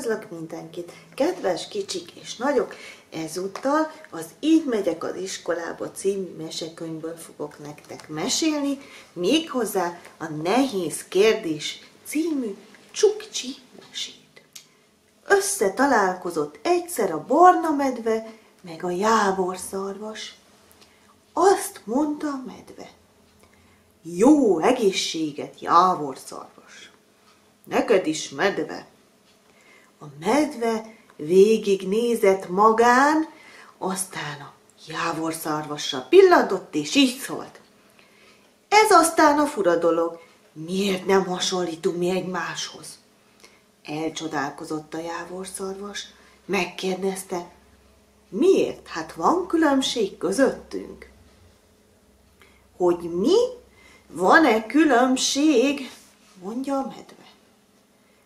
Üdvözlök mindenkit, kedves kicsik és nagyok! Ezúttal az Így megyek az iskolába című mesekönyvből fogok nektek mesélni, méghozzá a Nehéz kérdés című Csukcsi mesét. Összetalálkozott egyszer a barna medve meg a jávorszarvas. Azt mondta a medve: jó egészséget, jávorszarvas! Neked is, medve! A medve végignézett magán, aztán a jávorszarvasra pillantott, és így szólt: ez aztán a fura dolog, miért nem hasonlítunk mi egymáshoz? Elcsodálkozott a jávorszarvas, megkérdezte: miért? Hát van különbség közöttünk. Hogy mi? Van-e különbség? Mondja a medve.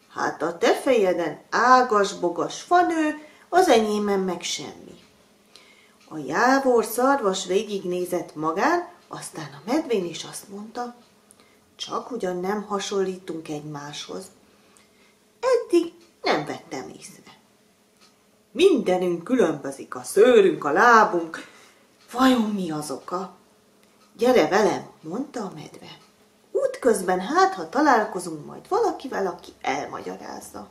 Hát a te fejeden ágas-bogas fa nő, az enyémen meg semmi. A jávorszarvas végignézett magán, aztán a medvén is azt mondta: csak ugyan nem hasonlítunk egymáshoz. Eddig nem vettem észre. Mindenünk különbözik, a szőrünk, a lábunk. Vajon mi az oka? Gyere velem, mondta a medve. Útközben ha találkozunk majd valakivel, aki elmagyarázza.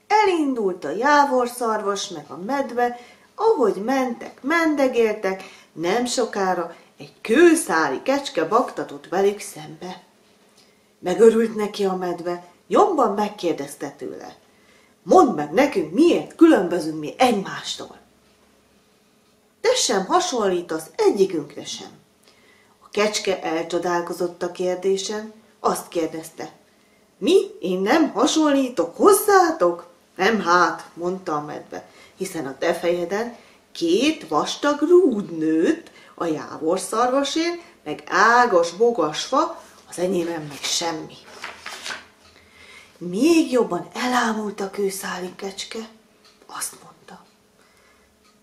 Elindult a jávorszarvas meg a medve, ahogy mentek, mendegéltek, nem sokára egy kőszáli kecske baktatott velük szembe. Megörült neki a medve, nyomban megkérdezte tőle: mondd meg nekünk, miért különbözünk mi egymástól? Te sem hasonlítasz egyikünkre sem. A kecske elcsodálkozott a kérdésen, azt kérdezte: mi? Én nem hasonlítok hozzátok? Nem hát, mondta a medve, hiszen a te fejeden 2 vastag rúd nőtt, a jávorszarvasén, meg ágas-bogas fa, az enyémben meg semmi. Még jobban elámult a kőszáli kecske, azt mondta: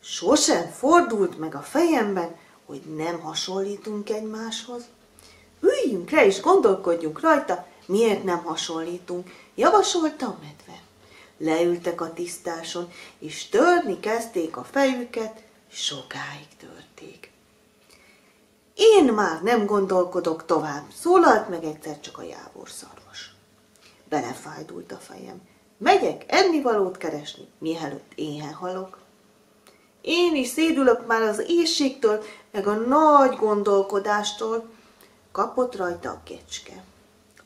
sosem fordult meg a fejemben, hogy nem hasonlítunk egymáshoz. Üljünk le és gondolkodjunk rajta, miért nem hasonlítunk, javasolta a medve. Leültek a tisztáson, és törni kezdték a fejüket, sokáig törték. Én már nem gondolkodok tovább, szólalt meg egyszer csak a jávorszarvas. Belefájdult a fejem. Megyek ennivalót keresni, mielőtt éhen halok. Én is szédülök már az éhségtől, meg a nagy gondolkodástól, kapott rajta a kecske.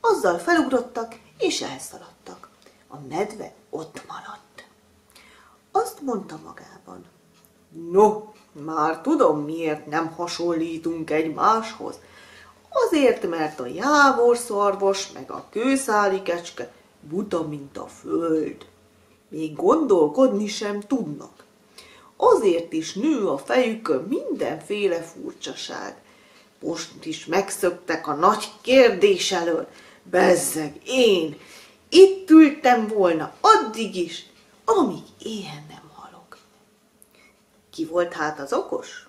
Azzal felugrottak, és elszaladtak. A medve ott maradt. Azt mondta magában: no, már tudom, miért nem hasonlítunk egymáshoz. Azért, mert a jávorszarvas meg a kőszáli kecske buta, mint a föld. Még gondolkodni sem tudnak. Azért is nő a fejükön mindenféle furcsaság. Most is megszöktek a nagy kérdés elől. Bezzeg, én itt ültem volna addig is, amíg éhen nem halok. Ki volt hát az okos?